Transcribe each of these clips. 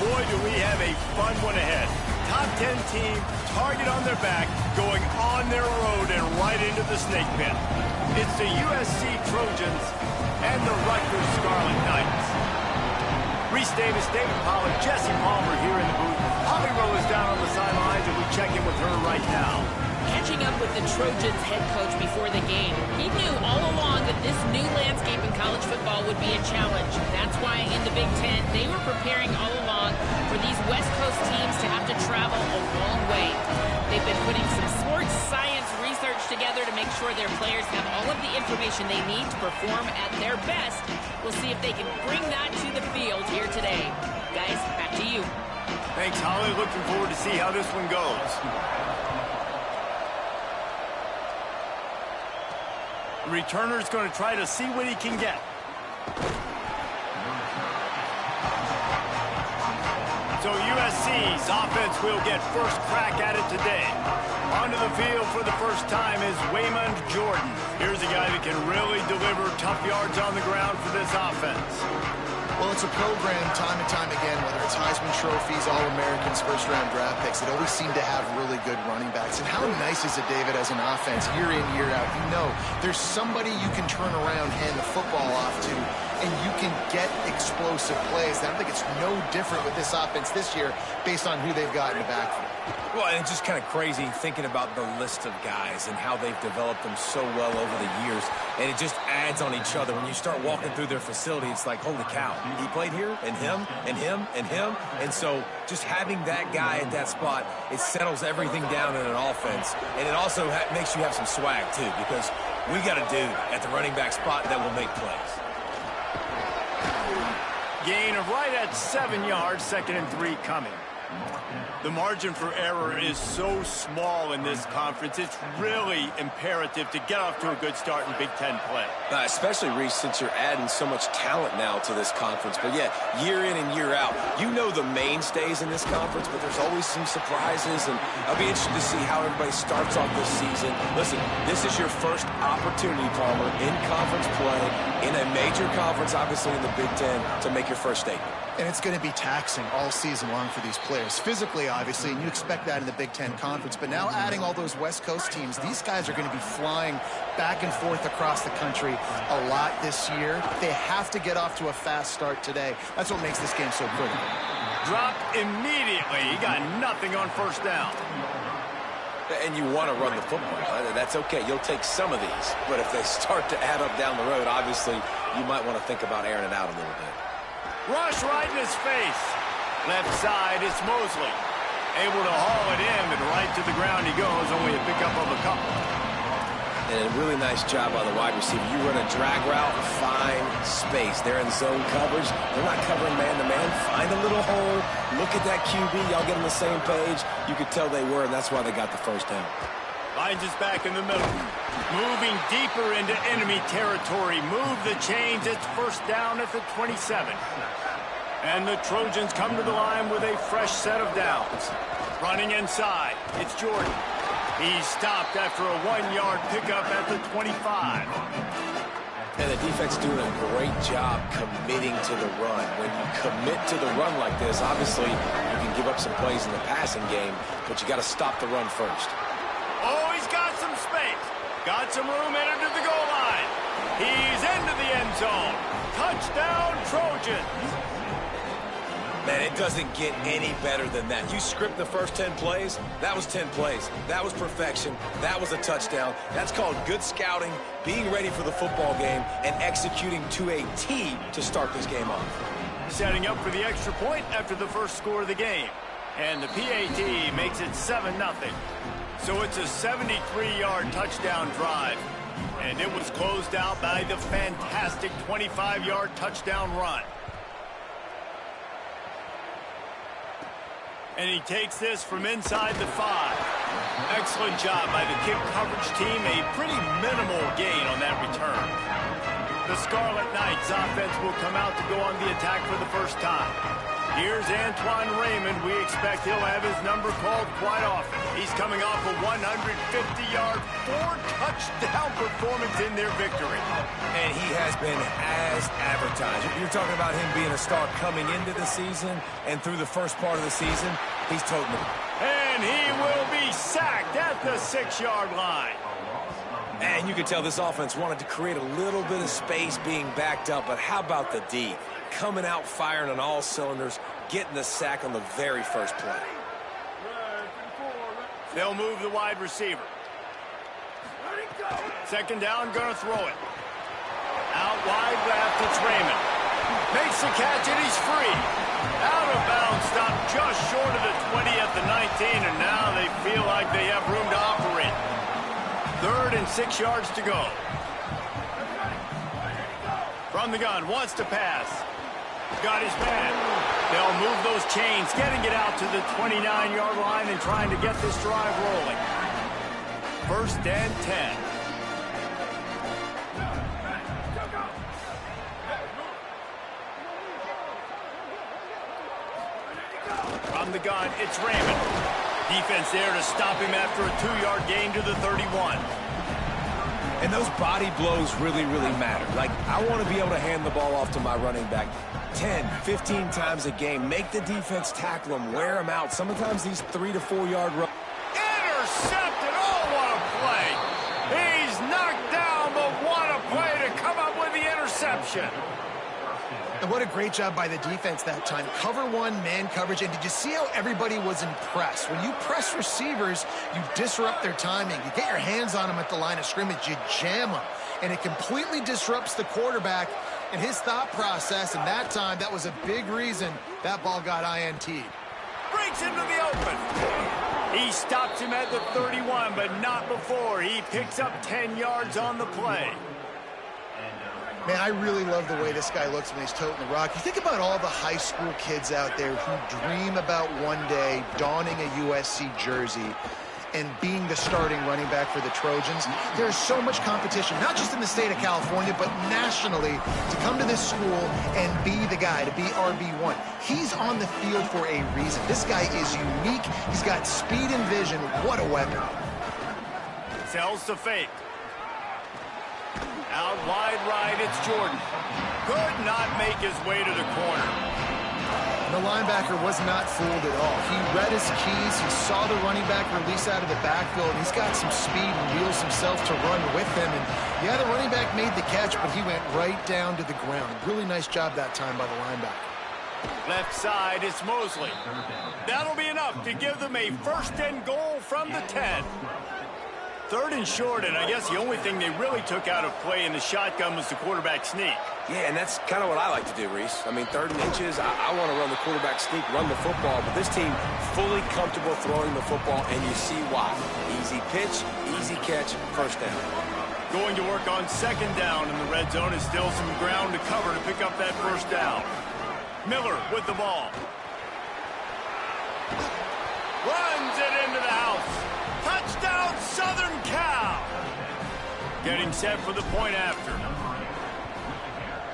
boy, do we have a fun one ahead. Top 10 team, target on their back, going on their road and right into the snake pit. It's the USC Trojans and the Rutgers Scarlet Knights. Reese Davis, David Pollard, Jesse Palmer here in the booth. Holly Rowe is down on the sidelines, and we check in with her right now. Catching up with the Trojans head coach before the game, he knew all along that this new landscape in college football would be a challenge. That's why in the Big Ten, they were preparing all along for these West Coast teams to have to travel a long way. They've been putting some sports science research together to make sure their players have all of the information they need to perform at their best. We'll see if they can bring that to the field here today. Guys, back to you. Thanks, Holly. Looking forward to see how this one goes. The returner's going to try to see what he can get. So USC's offense will get first crack at it today. Onto the field for the first time is Waymond Jordan. Here's a guy that can really deliver tough yards on the ground for this offense. Well, it's a program time and time again, whether it's Heisman trophies, All-Americans, first-round draft picks, it always seem to have really good running backs. And how nice is it, David, as an offense, year in, year out? You know, there's somebody you can turn around, hand the football off to, and you can get explosive plays. And I think it's no different with this offense this year based on who they've got in the backfield. Well, and it's just kind of crazy thinking about the list of guys and how they've developed them so well over the years. And it just adds on each other. When you start walking through their facility, it's like, holy cow, he played here, and him, and him, and him. And so just having that guy at that spot, it settles everything down in an offense. And it also makes you have some swag, too, because we got a dude at the running back spot that will make plays. Gain of right at 7 yards, 2nd and 3 coming. The margin for error is so small in this conference. It's really imperative to get off to a good start in Big Ten play. Especially, Reese, since you're adding so much talent now to this conference. But, yeah, year in and year out, you know the mainstays in this conference, but there's always some surprises. And I'll be interested to see how everybody starts off this season. Listen, this is your first opportunity, Palmer, in conference play, in a major conference, obviously in the Big Ten, to make your first statement. And it's going to be taxing all season long for these players. Physically, obviously, and you expect that in the Big Ten Conference. But now adding all those West Coast teams, these guys are going to be flying back and forth across the country a lot this year. They have to get off to a fast start today. That's what makes this game so critical. Drop immediately. He got nothing on first down. And you want to run the football. That's okay. You'll take some of these. But if they start to add up down the road, obviously, you might want to think about airing it out a little bit. Rush right in his face. Left side, it's Mosley. Able to haul it in, and right to the ground he goes. Only a pickup of a couple. And a really nice job by the wide receiver. You run a drag route, find space. They're in zone coverage. They're not covering man-to-man. Find a little hole. Look at that QB. Y'all get on the same page. You could tell they were, and that's why they got the first down. Finds us back in the middle. Moving deeper into enemy territory. Move the chains. It's first down at the 27. And the Trojans come to the line with a fresh set of downs. Running inside. It's Jordan. He's stopped after a 1-yard pickup at the 25. And the defense doing a great job committing to the run. When you commit to the run like this, obviously you can give up some plays in the passing game, but you got to stop the run first. Oh, he's got some space. Got some room headed to the goal line. He's into the end zone. Touchdown, Trojans. Man, it doesn't get any better than that. You script the first 10 plays, that was 10 plays. That was perfection. That was a touchdown. That's called good scouting, being ready for the football game, and executing to a T to start this game off. Setting up for the extra point after the first score of the game. And the PAT makes it 7-0. So it's a 73-yard touchdown drive. And it was closed out by the fantastic 25-yard touchdown run. And he takes this from inside the 5. Excellent job by the kick coverage team. A pretty minimal gain on that return. The Scarlet Knights offense will come out to go on the attack for the first time. Here's Antoine Raymond. We expect he'll have his number called quite often. He's coming off a 150-yard, 4-touchdown performance in their victory. And he has been as advertised. You're talking about him being a star coming into the season, and through the first part of the season, he's toting it. And he will be sacked at the 6-yard line. And you can tell this offense wanted to create a little bit of space being backed up, but how about the D? Coming out firing on all cylinders, getting the sack on the very first play. They'll move the wide receiver. Second down, gonna throw it. Out wide left, it's Raymond. Makes the catch and he's free. Out of bounds, stopped just short of the 20 at the 19, and now they feel like they have room to operate. 3rd and 6 yards to go. From the gun, wants to pass. Got his man. They'll move those chains, getting it out to the 29-yard line and trying to get this drive rolling. 1st and 10. From the gun, it's Raymond. Defense there to stop him after a 2-yard gain to the 31. And those body blows really, really matter. Like, I want to be able to hand the ball off to my running back 10, 15 times a game. Make the defense tackle him, wear him out. Sometimes these 3 to 4 yard runs. Intercepted! Oh, what a play! He's knocked down, but what a play to come up with the interception. And what a great job by the defense that time. Cover 1, man coverage. And did you see how everybody was impressed? When you press receivers, you disrupt their timing. You get your hands on them at the line of scrimmage. You jam them. And it completely disrupts the quarterback and his thought process. And that time, that was a big reason that ball got INT'd. Breaks into the open. He stops him at the 31, but not before. He picks up 10 yards on the play. Man, I really love the way this guy looks when he's toting the rock. You think about all the high school kids out there who dream about one day donning a USC jersey and being the starting running back for the Trojans. There's so much competition, not just in the state of California, but nationally, to come to this school and be the guy, to be RB1. He's on the field for a reason. This guy is unique. He's got speed and vision. What a weapon. Sells to fake. Out wide right, it's Jordan. Could not make his way to the corner. The linebacker was not fooled at all. He read his keys. He saw the running back release out of the backfield. He's got some speed and wheels himself to run with him. And yeah, the running back made the catch, but he went right down to the ground. Really nice job that time by the linebacker. Left side, it's Mosley. That'll be enough to give them a 1st and goal from the 10. 3rd and short, and I guess the only thing they really took out of play in the shotgun was the quarterback sneak. Yeah, and that's kind of what I like to do, Reese. I mean, 3rd and inches, I want to run the quarterback sneak, run the football, but this team fully comfortable throwing the football, and you see why. Easy pitch, easy catch, 1st down. Going to work on 2nd down in the red zone is still some ground to cover to pick up that 1st down. Miller with the ball. Runs it into the house. Touchdown, Southern Cal! Getting set for the point after.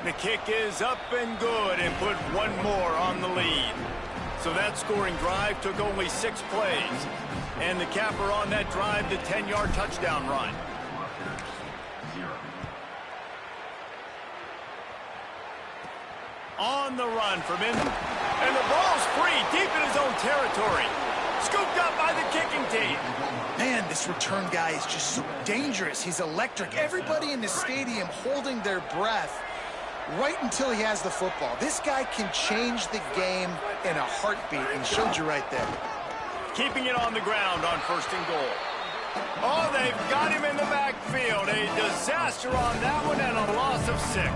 The kick is up and good and put one more on the lead. So that scoring drive took only 6 plays. And the capper on that drive, the 10-yard touchdown run. On the run from in. And the ball's free deep in his own territory. Scooped up by the kicking team. Man, this return guy is just so dangerous. He's electric. Everybody in the stadium holding their breath right until he has the football. This guy can change the game in a heartbeat, and showed you right there. Keeping it on the ground on 1st and goal. Oh, they've got him in the backfield. A disaster on that one and a loss of 6.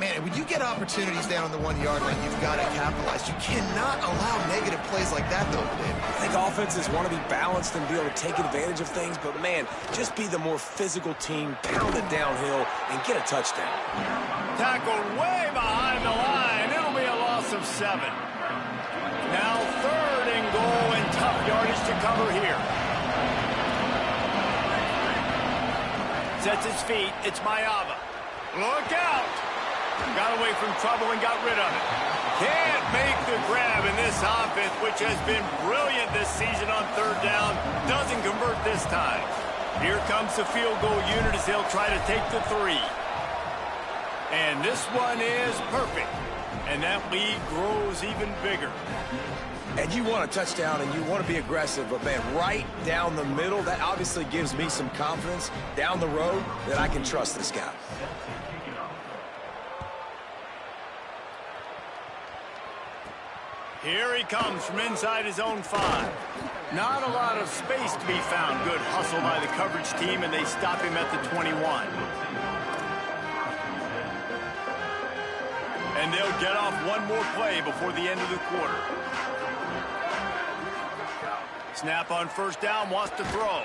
Man, when you get opportunities down on the 1-yard line, you've got to capitalize. You cannot allow negative plays like that, though, Dave. I think offenses want to be balanced and be able to take advantage of things, but, man, just be the more physical team, pound it downhill, and get a touchdown. Tackled way behind the line. It'll be a loss of 7. Now 3rd and goal and tough yardage to cover here. Sets his feet. It's Mayava. Look out! Got away from trouble and got rid of it. Can't make the grab, and this offense, which has been brilliant this season on third down, doesn't convert this time. Here comes the field goal unit as they'll try to take the 3. And this one is perfect. And that lead grows even bigger. And you want a touchdown and you want to be aggressive, but man, right down the middle, that obviously gives me some confidence down the road that I can trust this guy. Here he comes from inside his own 5. Not a lot of space to be found. Good hustle by the coverage team, and they stop him at the 21. And they'll get off one more play before the end of the quarter. Snap on first down, wants to throw.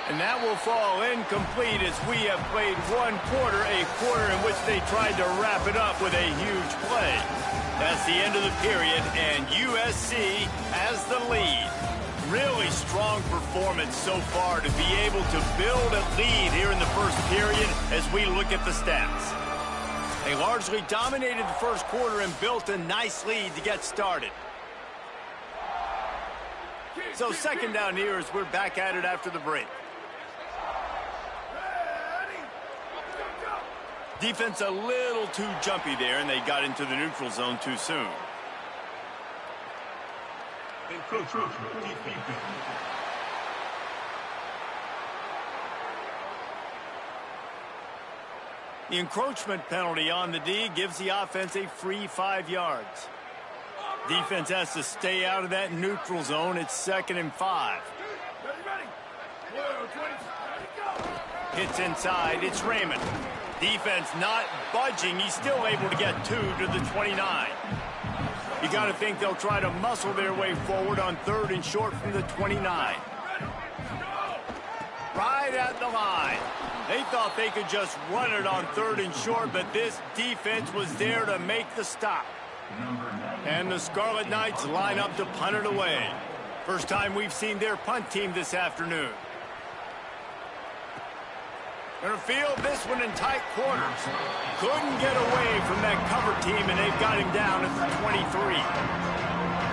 And that will fall incomplete as we have played one quarter, a quarter in which they tried to wrap it up with a huge play. That's the end of the period, and USC has the lead. Really strong performance so far to be able to build a lead here in the first period as we look at the stats. They largely dominated the first quarter and built a nice lead to get started. So second down here as we're back at it after the break. Defense a little too jumpy there, and they got into the neutral zone too soon. The encroachment penalty on the D gives the offense a free 5 yards. Defense has to stay out of that neutral zone. It's 2nd and 5. Hits inside. It's Raymond. Defense not budging. He's still able to get 2 to the 29. You got to think they'll try to muscle their way forward on 3rd and short from the 29. Right at the line. They thought they could just run it on 3rd and short, but this defense was there to make the stop. And the Scarlet Knights line up to punt it away. First time we've seen their punt team this afternoon. Gonna field this one in tight quarters. Couldn't get away from that cover team, and they've got him down at the 23.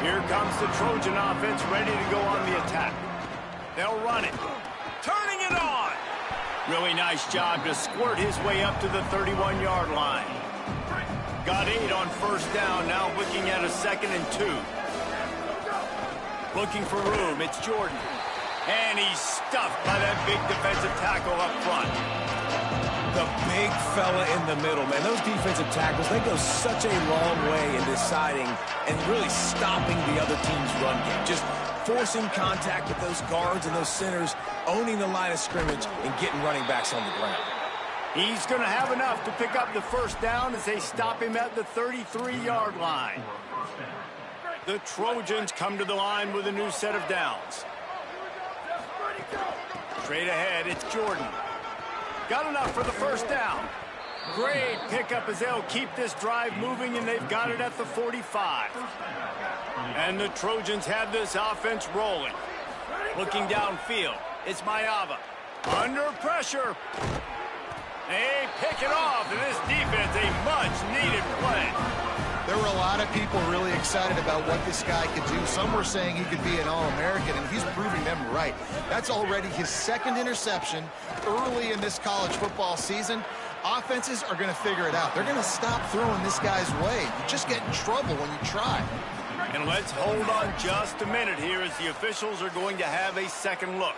Here comes the Trojan offense ready to go on the attack. They'll run it. Turning it on. Really nice job to squirt his way up to the 31-yard line. Got 8 on first down, now looking at a 2nd and 2. Looking for room, it's Jordan. And he's stuffed by that big defensive tackle up front. The big fella in the middle, man. Those defensive tackles, they go such a long way in deciding and really stopping the other team's run game. Just forcing contact with those guards and those centers, owning the line of scrimmage, and getting running backs on the ground. He's going to have enough to pick up the first down as they stop him at the 33-yard line. The Trojans come to the line with a new set of downs. Straight ahead, it's Jordan. Got enough for the first down. Great pickup as they'll keep this drive moving, and they've got it at the 45. And the Trojans have this offense rolling. Looking downfield, it's Mayava. Under pressure. They pick it off, and this defense, a much-needed play. There were a lot of people really excited about what this guy could do. Some were saying he could be an All-American, and he's proving them right. That's already his 2nd interception early in this college football season. Offenses are going to figure it out. They're going to stop throwing this guy's way. You just get in trouble when you try. And let's hold on just a minute here as the officials are going to have a second look.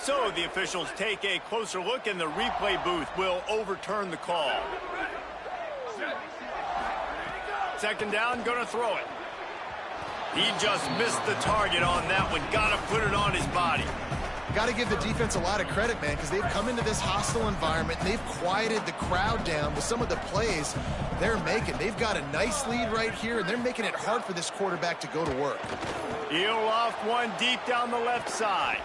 So the officials take a closer look, and the replay booth will overturn the call. Second down, gonna throw it. He just missed the target on that one. Gotta put it on his body. Got to give the defense a lot of credit, man, because they've come into this hostile environment, and they've quieted the crowd down with some of the plays they're making. They've got a nice lead right here, and they're making it hard for this quarterback to go to work. He'll loft one deep down the left side.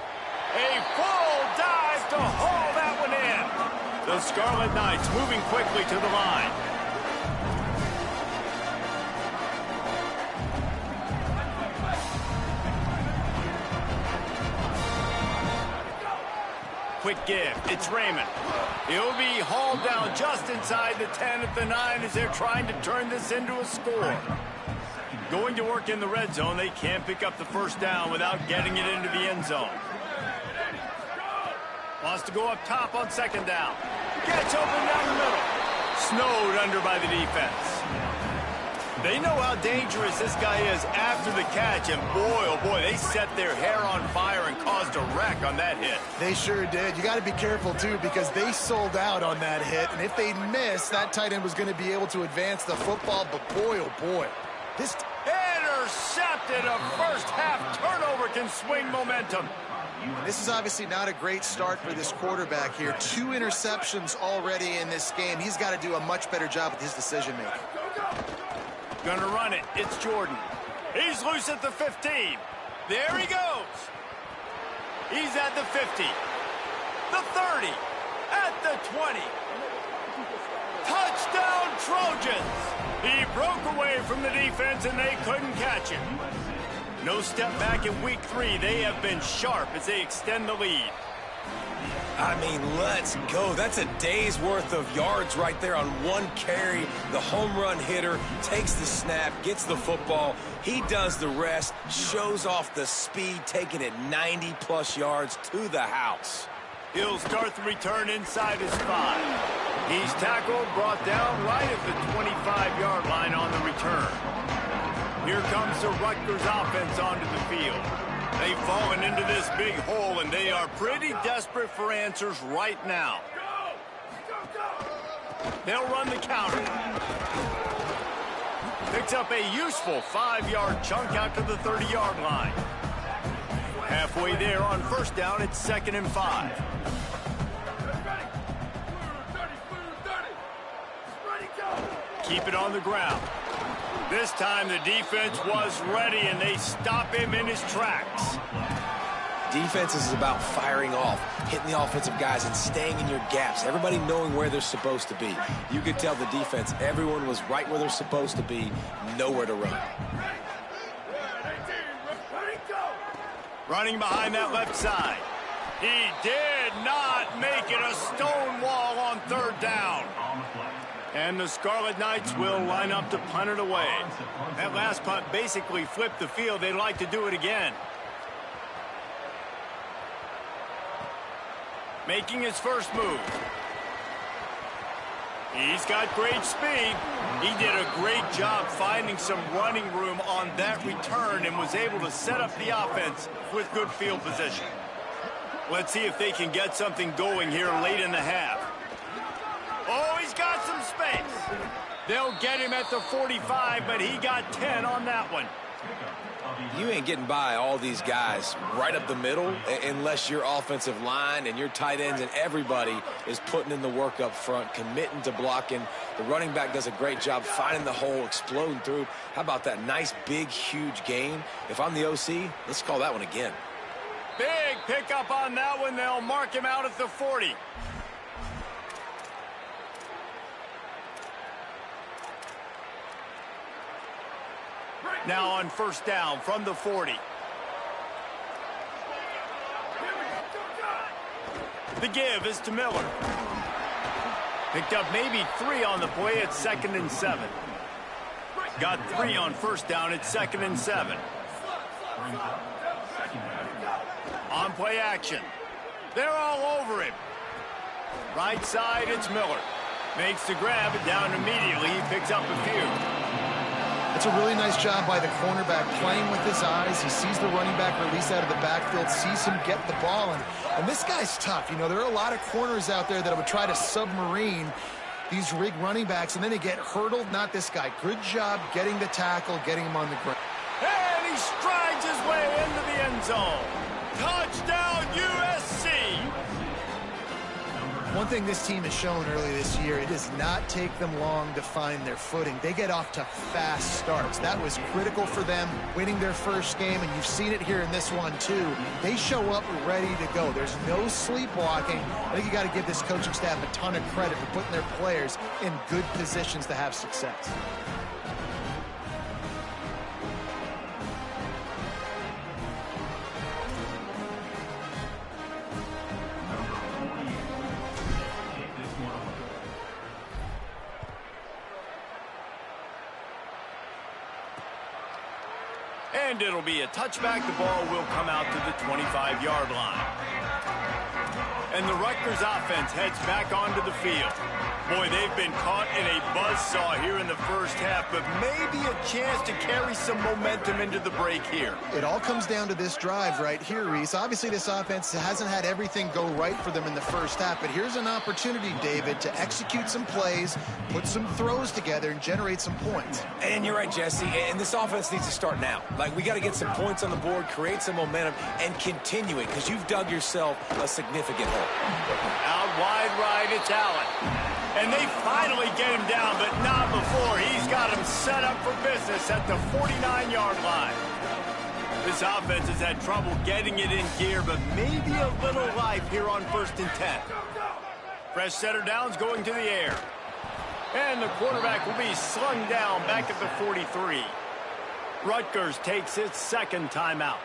A full dive to haul that one in. The Scarlet Knights moving quickly to the line. quick give. It's Raymond. He'll be hauled down just inside the 10 at the 9 as they're trying to turn this into a score. Going to work in the red zone, they can't pick up the first down without getting it into the end zone. Wants to go up top on second down. Gets open down the middle. Snowed under by the defense. They know how dangerous this guy is after the catch, and boy, oh boy, they set their hair on fire and caused a wreck on that hit. They sure did. You got to be careful, too, because they sold out on that hit, and if they miss, that tight end was going to be able to advance the football, but boy, oh boy. This intercepted. A first-half turnover can swing momentum. This is obviously not a great start for this quarterback here. 2 interceptions already in this game. He's got to do a much better job with his decision-making. Gonna run it. It's Jordan. He's loose at the 15. There he goes. He's at the 50. The 30. At the 20. Touchdown, Trojans. He broke away from the defense, and they couldn't catch him. No step back in week 3. They have been sharp as they extend the lead. I mean, let's go. That's a day's worth of yards right there on one carry. The home run hitter takes the snap, gets the football. He does the rest, shows off the speed, taking it 90-plus yards to the house. He'll start the return inside his 5. He's tackled, brought down right at the 25-yard line on the return. Here comes the Rutgers offense onto the field. They've fallen into this big hole, and they are pretty desperate for answers right now. They'll run the counter. Picks up a useful 5-yard chunk out to the 30-yard line. Halfway there on first down, it's 2nd and 5. Keep it on the ground. This time the defense was ready, and they stop him in his tracks. Defense is about firing off, hitting the offensive guys, and staying in your gaps. Everybody knowing where they're supposed to be. You could tell the defense, everyone was right where they're supposed to be, nowhere to run. Running behind that left side. He did not make it. A stone wall on 3rd down. And the Scarlet Knights will line up to punt it away. That last punt basically flipped the field. They'd like to do it again. Making his first move. He's got great speed. He did a great job finding some running room on that return and was able to set up the offense with good field position. Let's see if they can get something going here late in the half. Oh, he's got some space. They'll get him at the 45, but he got 10 on that one. You ain't getting by all these guys right up the middle unless your offensive line and your tight ends and everybody is putting in the work up front, committing to blocking. The running back does a great job finding the hole, exploding through. How about that nice, big, huge gain? If I'm the OC, let's call that one again. Big pickup on that one. They'll mark him out at the 40. Now on first down from the 40. The give is to Miller. Picked up maybe 3 on the play. It's 2nd and 7. Got 3 on first down. It's 2nd and 7. On play action. They're all over him. Right side, it's Miller. Makes the grab, it down immediately. He picks up a few. It's a really nice job by the cornerback playing with his eyes. He sees the running back release out of the backfield, sees him get the ball, and this guy's tough. You know, there are a lot of corners out there that would try to submarine these rig running backs, and then they get hurdled. Not this guy. Good job getting the tackle, getting him on the ground. And he strides his way into the end zone. Touchdown, USC! One thing this team has shown early this year, it does not take them long to find their footing. They get off to fast starts. That was critical for them, winning their first game, and you've seen it here in this one, too. They show up ready to go. There's no sleepwalking. I think you got to give this coaching staff a ton of credit for putting their players in good positions to have success. And it'll be a touchback. The ball will come out to the 25-yard line. And the Rutgers offense heads back onto the field. Boy, they've been caught in a buzzsaw here in the first half, but maybe a chance to carry some momentum into the break here. It all comes down to this drive right here, Reese. Obviously, this offense hasn't had everything go right for them in the first half, but here's an opportunity, David, to execute some plays, put some throws together, and generate some points. And you're right, Jesse, and this offense needs to start now. Like, we got to get some points on the board, create some momentum, and continue it, because you've dug yourself a significant hole. Out wide right, it's Allen. And they finally get him down, but not before. He's got him set up for business at the 49-yard line. This offense has had trouble getting it in gear, but maybe a little life here on 1st and 10. Fresh setter downs going to the air. And the quarterback will be slung down back at the 43. Rutgers takes its second timeout.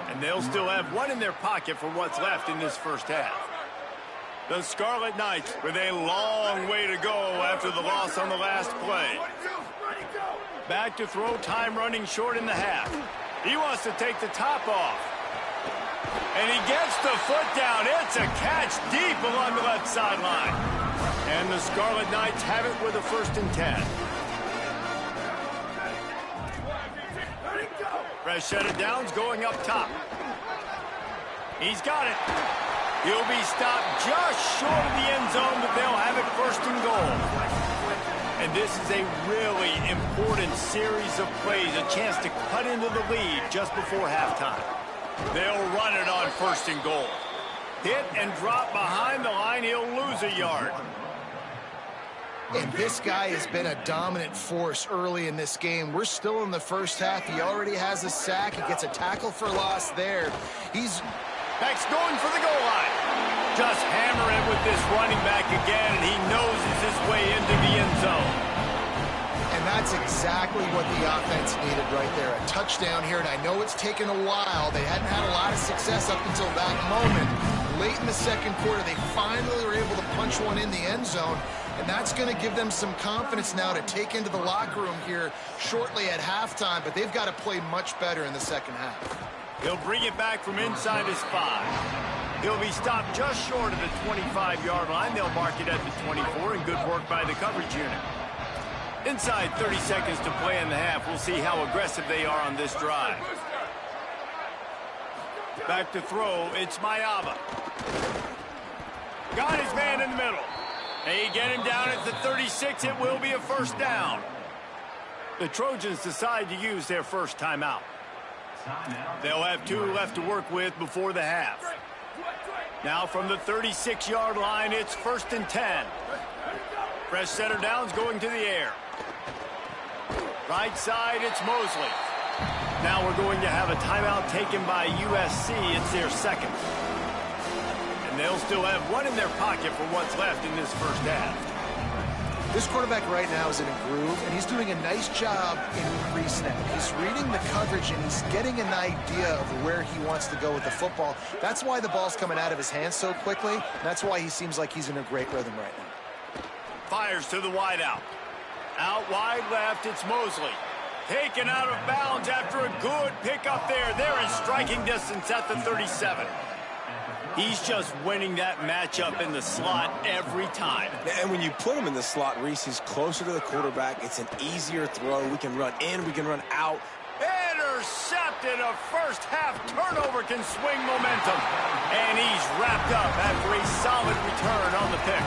And they'll still have one in their pocket for what's left in this first half. The Scarlet Knights with a long way to go after the loss on the last play. Back to throw, time running short in the half. He wants to take the top off. And he gets the foot down. It's a catch deep along the left sideline. And the Scarlet Knights have it with a 1st and 10. Fresh set of downs going up top. He's got it. He'll be stopped just short of the end zone, but they'll have it 1st and goal. And this is a really important series of plays, a chance to cut into the lead just before halftime. They'll run it on 1st and goal. Hit and drop behind the line, he'll lose a yard. And this guy has been a dominant force early in this game. We're still in the first half. He already has a sack. He gets a tackle for loss there. Back's going for the goal line. Just hammer it with this running back again, and he noses his way into the end zone. And that's exactly what the offense needed right there. A touchdown here, and I know it's taken a while. They hadn't had a lot of success up until that moment. Late in the second quarter, they finally were able to punch one in the end zone, and that's going to give them some confidence now to take into the locker room here shortly at halftime, but they've got to play much better in the second half. He'll bring it back from inside his 5. He'll be stopped just short of the 25-yard line. They'll mark it at the 24, and good work by the coverage unit. Inside 30 seconds to play in the half. We'll see how aggressive they are on this drive. Back to throw, it's Mayava. Got his man in the middle. They get him down at the 36. It will be a 1st down. The Trojans decide to use their first timeout. They'll have 2 left to work with before the half. Now from the 36-yard line, it's 1st and 10. Fresh setter downs going to the air. Right side, it's Mosley. Now we're going to have a timeout taken by USC. It's their second. And they'll still have one in their pocket for what's left in this first half. This quarterback right now is in a groove, and he's doing a nice job in pre-snap. He's reading the coverage, and he's getting an idea of where he wants to go with the football. That's why the ball's coming out of his hands so quickly, and that's why he seems like he's in a great rhythm right now. Fires to the wide out. Out wide left, it's Mosley. Taken out of bounds after a good pickup there. They're in striking distance at the 37. He's just winning that matchup in the slot every time. And when you put him in the slot, Reese, he's closer to the quarterback. It's an easier throw. We can run in, we can run out. Intercepted. A first half turnover can swing momentum. And he's wrapped up after a solid return on the pick.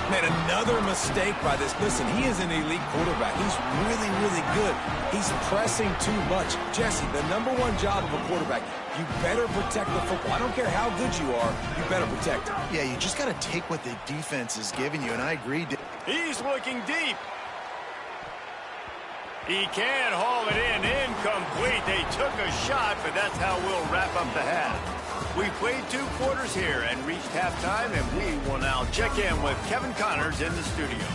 Man, another mistake by this. Listen, he is an elite quarterback. He's really, really good. He's pressing too much. Jesse, the #1 job of a quarterback, you better protect the football. I don't care how good you are, you better protect it. Yeah, you just got to take what the defense is giving you, and I agree. He's looking deep. He can't haul it in. Incomplete. They took a shot, but that's how we'll wrap up the half. We played 2 quarters here and reached halftime, and we will now check in with Kevin Connors in the studio.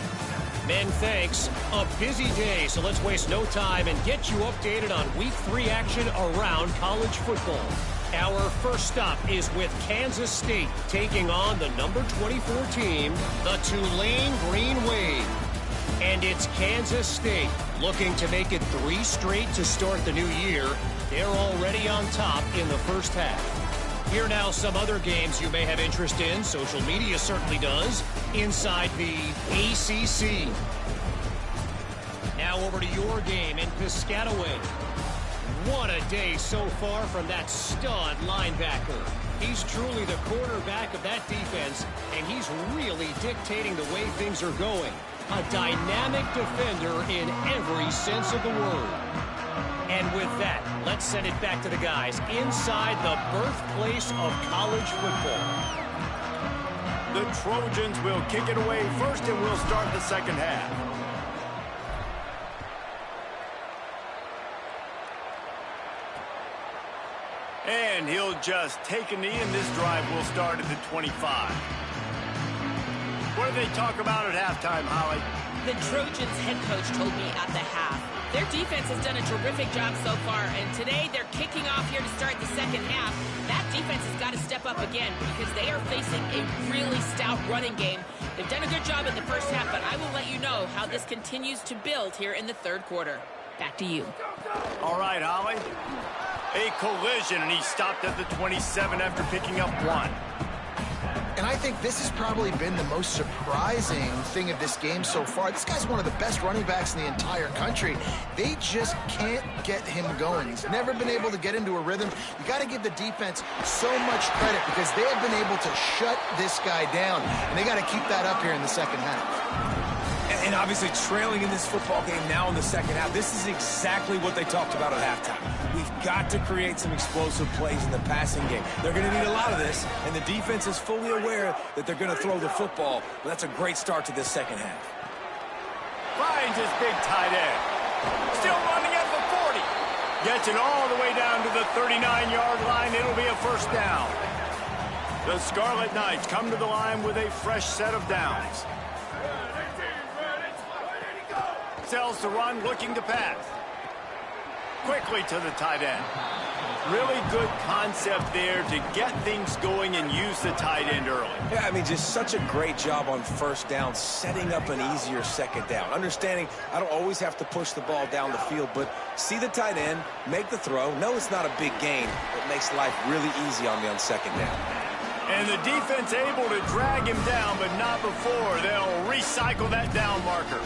Men, thanks. A busy day, so let's waste no time and get you updated on Week 3 action around college football. Our first stop is with Kansas State taking on the number 24 team, the Tulane Green Wave. And it's Kansas State looking to make it 3 straight to start the new year. They're already on top in the first half. Here now some other games you may have interest in. Social media certainly does. Inside the ACC. Now over to your game in Piscataway. What a day so far from that stud linebacker. He's truly the quarterback of that defense, and he's really dictating the way things are going. A dynamic defender in every sense of the word. And with that, let's send it back to the guys inside the birthplace of college football. The Trojans will kick it away first, and we'll start the second half. And he'll just take a knee, and this drive will start at the 25. What did they talk about at halftime, Holly? The Trojans head coach told me at the half. Their defense has done a terrific job so far, and today they're kicking off here to start the second half. That defense has got to step up again because they are facing a really stout running game. They've done a good job in the first half, but I will let you know how this continues to build here in the third quarter. Back to you. All right, Holly. A collision, and he stopped at the 27 after picking up 1. And I think this has probably been the most surprising thing of this game so far. This guy's one of the best running backs in the entire country. They just can't get him going. He's never been able to get into a rhythm. You got to give the defense so much credit because they have been able to shut this guy down, and they got to keep that up here in the second half. And obviously trailing in this football game now in the second half, this is exactly what they talked about at halftime. We've got to create some explosive plays in the passing game. They're going to need a lot of this, and the defense is fully aware that they're going to throw the football. But that's a great start to this second half. Finds his big tight end. Still running at the 40. Gets it all the way down to the 39-yard line. It'll be a first down. The Scarlet Knights come to the line with a fresh set of downs. Sells to run, looking to pass. Quickly to the tight end. Really good concept there to get things going and use the tight end early. Yeah, I mean, just such a great job on first down, setting up an easier second down. Understanding I don't always have to push the ball down the field, but see the tight end, make the throw. No, it's not a big gain. It makes life really easy on me on second down. And the defense able to drag him down, but not before. They'll recycle that down marker.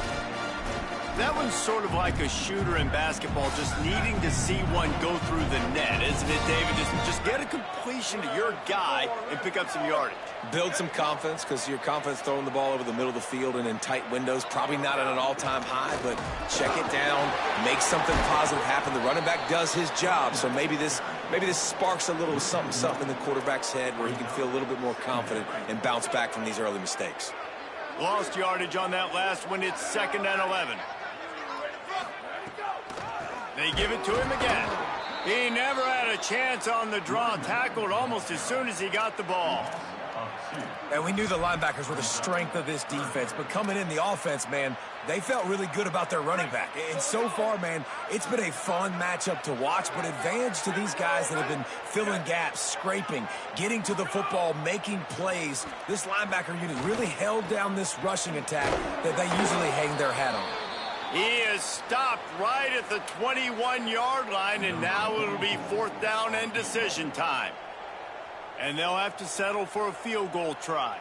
That one's sort of like a shooter in basketball, just needing to see one go through the net, isn't it, David? Just get a completion to your guy and pick up some yardage. Build some confidence, because your confidence throwing the ball over the middle of the field and in tight windows, probably not at an all-time high, but check it down, make something positive happen. The running back does his job, so maybe this sparks a little something in the quarterback's head where he can feel a little bit more confident and bounce back from these early mistakes. Lost yardage on that last one. It's 2nd and 11. They give it to him again. He never had a chance on the draw. Tackled almost as soon as he got the ball. And we knew the linebackers were the strength of this defense, but coming in the offense, man, they felt really good about their running back. And so far, man, it's been a fun matchup to watch, but advantage to these guys that have been filling gaps, scraping, getting to the football, making plays. This linebacker unit really held down this rushing attack that they usually hang their hat on. He is stopped right at the 21-yard line, and now it'll be 4th down and decision time. And they'll have to settle for a field goal try.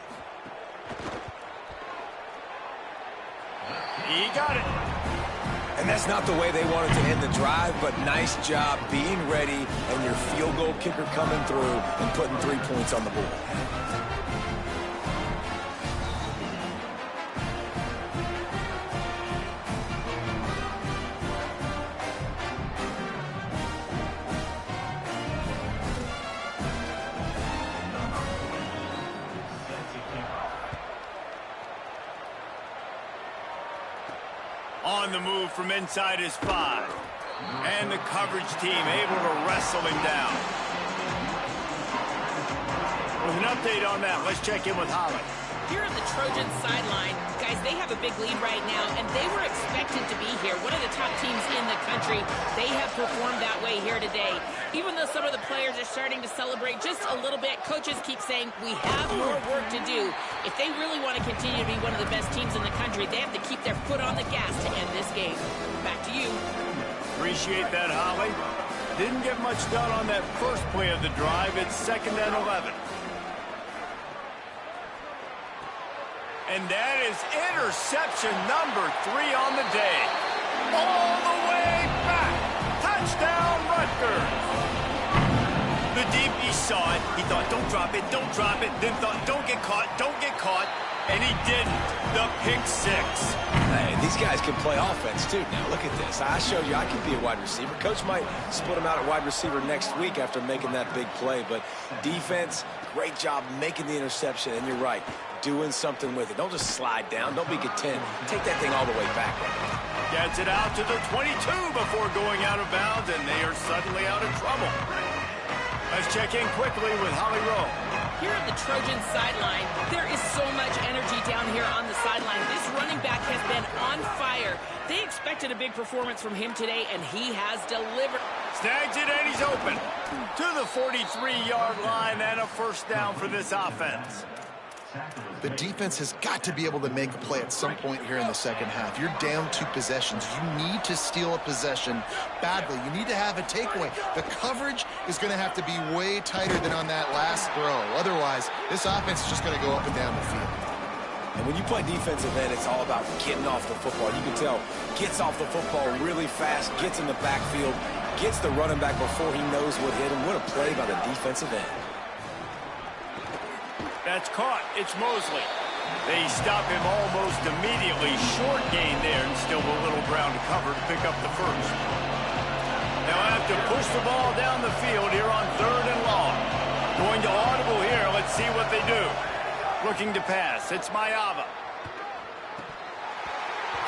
He got it. And that's not the way they wanted to end the drive, but nice job being ready and your field goal kicker coming through and putting 3 points on the board. On the move from inside his 5. And the coverage team able to wrestle him down. With an update on that, let's check in with Holly. Here on the Trojans sideline, guys, they have a big lead right now, and they were expected to be here. One of the top teams in the country. They have performed that way here today. Even though some of the players are starting to celebrate just a little bit, coaches keep saying, we have more work to do. If they really want to continue to be one of the best teams in the country, they have to keep their foot on the gas to end this game. Back to you. Appreciate that, Holly. Didn't get much done on that first play of the drive. It's 2nd and 11. And that is interception number 3 on the day. All the way back. Touchdown, Rutgers. The deep, he saw it. He thought, don't drop it, don't drop it. Then thought, don't get caught, don't get caught. And he didn't. The pick 6. Hey, these guys can play offense, too. Now, look at this. I showed you I can be a wide receiver. Coach might split him out at wide receiver next week after making that big play. But defense, great job making the interception. And you're right, doing something with it. Don't just slide down. Don't be content. Take that thing all the way back. Gets it out to the 22 before going out of bounds, and they are suddenly out of trouble. Let's check in quickly with Holly Rowe. Here at the Trojans sideline, there is so much energy down here on the sideline. This running back has been on fire. They expected a big performance from him today, and he has delivered. Snags it, and he's open. To the 43-yard line, and a first down for this offense. The defense has got to be able to make a play at some point here in the second half. You're down 2 possessions. You need to steal a possession badly. You need to have a takeaway. The coverage is going to have to be way tighter than on that last throw. Otherwise, this offense is just going to go up and down the field. And when you play defensive end, it's all about getting off the football. You can tell, gets off the football really fast, gets in the backfield, gets the running back before he knows what hit him. What a play by the defensive end. That's caught. It's Mosley. They stop him almost immediately. Short gain there, and still a little ground to cover to pick up the first. Now have to push the ball down the field here on 3rd and long. Going to audible here. Let's see what they do. Looking to pass. It's Mayava.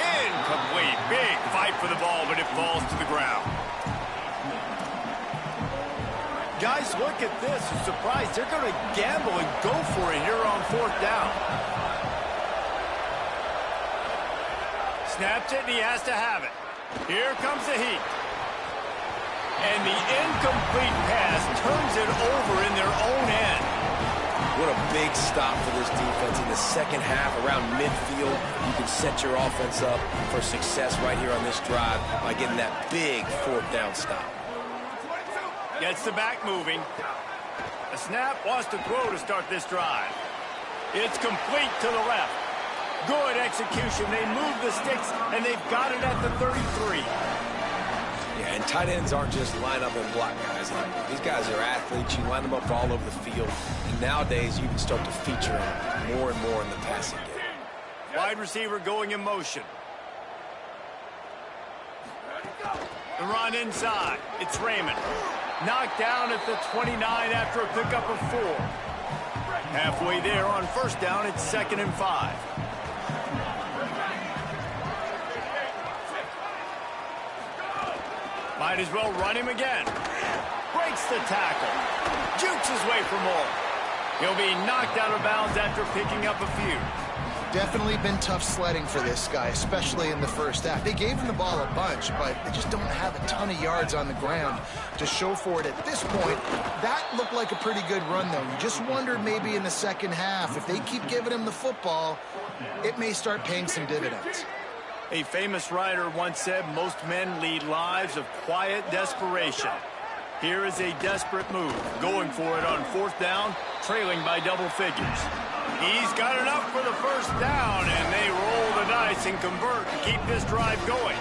Incomplete. Big fight for the ball, but it falls to the ground. Guys, look at this. I'm surprised. They're going to gamble and go for it here on 4th down. Snaps it, and he has to have it. Here comes the heat. And the incomplete pass turns it over in their own end. What a big stop for this defense in the second half around midfield. You can set your offense up for success right here on this drive by getting that big 4th down stop. Gets the back moving. A snap, wants to throw to start this drive. It's complete to the left. Good execution. They move the sticks, and they've got it at the 33. Yeah, and tight ends aren't just line up and block guys. These guys are athletes. You line them up all over the field. And nowadays, you can start to feature them more and more in the passing game. Wide receiver going in motion. The run inside. It's Raymond. Knocked down at the 29 after a pickup of 4. Halfway there on 1st down, it's 2nd and 5. Might as well run him again. Breaks the tackle. Jukes his way for more. He'll be knocked out of bounds after picking up a few. Definitely been tough sledding for this guy, especially in the first half. They gave him the ball a bunch, but they just don't have a ton of yards on the ground to show for it at this point. That looked like a pretty good run, though. You just wondered maybe in the second half, if they keep giving him the football, it may start paying some dividends. A famous writer once said, most men lead lives of quiet desperation. Here is a desperate move, going for it on 4th down, trailing by double figures. He's got enough for the first down, and they roll the dice and convert to keep this drive going.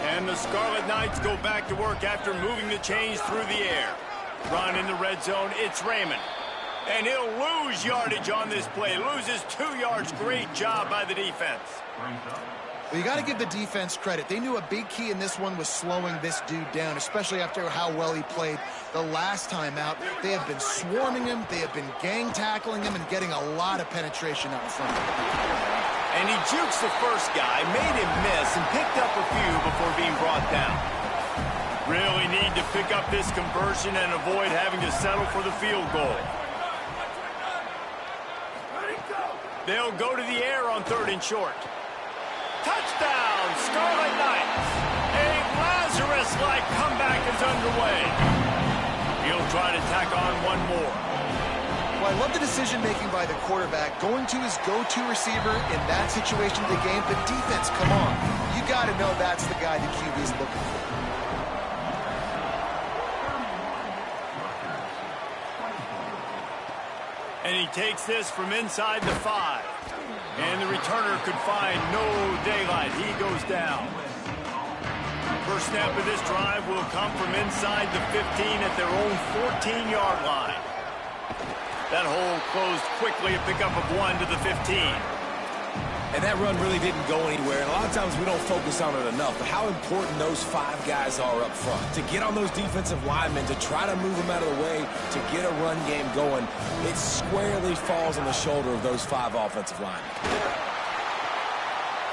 And the Scarlet Knights go back to work after moving the chains through the air. Run in the red zone, it's Raymond. And he'll lose yardage on this play. Loses 2 yards. Great job by the defense. Well, you got to give the defense credit. They knew a big key in this one was slowing this dude down, especially after how well he played the last time out. They have been swarming him. They have been gang tackling him and getting a lot of penetration up front. And he jukes the first guy, made him miss, and picked up a few before being brought down. Really need to pick up this conversion and avoid having to settle for the field goal. They'll go to the air on 3rd and short. Touchdown, Scarlet Knights. A Lazarus-like comeback is underway. He'll try to tack on one more. Well, I love the decision-making by the quarterback, going to his go-to receiver in that situation of the game. But defense, come on. You got to know that's the guy the QB is looking for. And he takes this from inside the 5. And the returner could find no daylight. He goes down. First snap of this drive will come from inside the 15 at their own 14-yard line. That hole closed quickly, a pickup of 1 to the 15. And that run really didn't go anywhere. And a lot of times we don't focus on it enough, but how important those 5 guys are up front. To get on those defensive linemen, to try to move them out of the way, to get a run game going, it squarely falls on the shoulder of those 5 offensive linemen.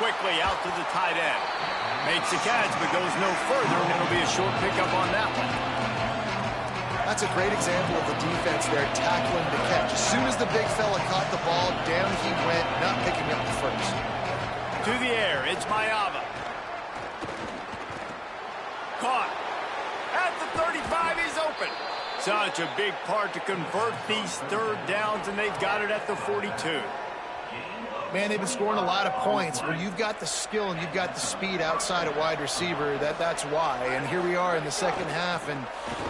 Quickly out to the tight end. Makes the catch, but goes no further, and it'll be a short pickup on that one. That's a great example of the defense there, tackling the catch. As soon as the big fella caught the ball, down he went, not picking up the first. To the air, it's Mayava. Caught. At the 35, he's open. Such a big part to convert these 3rd downs, and they've got it at the 42. Man, they've been scoring a lot of points. Where you've got the skill and you've got the speed outside of wide receiver, that's why. And here we are in the second half, and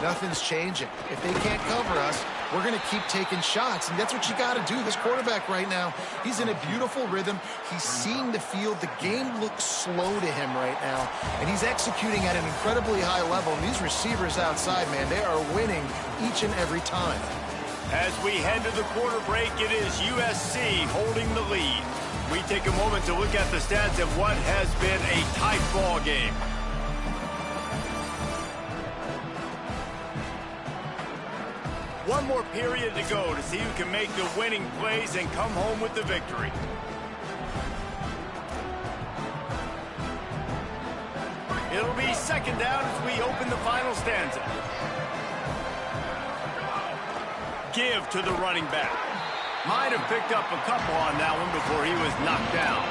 nothing's changing. If they can't cover us, we're going to keep taking shots, and that's what you got to do. This quarterback right now, he's in a beautiful rhythm. He's seeing the field. The game looks slow to him right now, and he's executing at an incredibly high level. And these receivers outside, man, they are winning each and every time. As we head to the quarter break, it is USC holding the lead. We take a moment to look at the stats of what has been a tight ball game. One more period to go to see who can make the winning plays and come home with the victory. It'll be 2nd down as we open the final stanza. Give to the running back. Might have picked up a couple on that one before he was knocked down.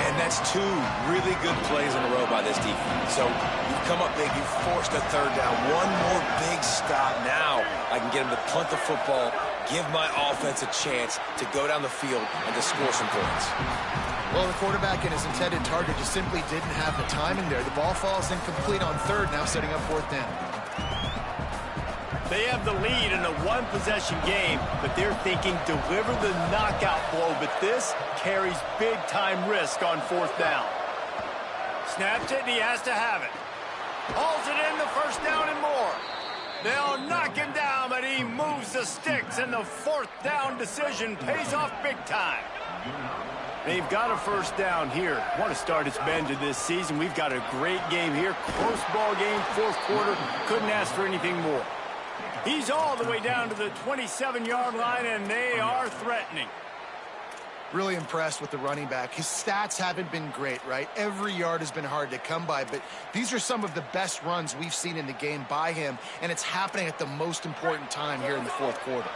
And that's 2 really good plays in a row by this defense. So you've come up big, you've forced a 3rd down. One more big stop. Now I can get him to punt the football, give my offense a chance to go down the field and to score some points. Well, the quarterback and his intended target just simply didn't have the timing there. The ball falls incomplete on 3rd, now setting up 4th down. They have the lead in a 1-possession game, but they're thinking deliver the knockout blow, but this carries big-time risk on 4th down. Snaps it, and he has to have it. Hauls it in, the 1st down and more. They'll knock him down, but he moves the sticks, and the 4th down decision pays off big time. They've got a 1st down here. Want to start its bend to this season. We've got a great game here. Close ball game, 4th quarter. Couldn't ask for anything more. He's all the way down to the 27-yard line, and they are threatening. Really impressed with the running back. His stats haven't been great, right? Every yard has been hard to come by, but these are some of the best runs we've seen in the game by him, and it's happening at the most important time here in the 4th quarter.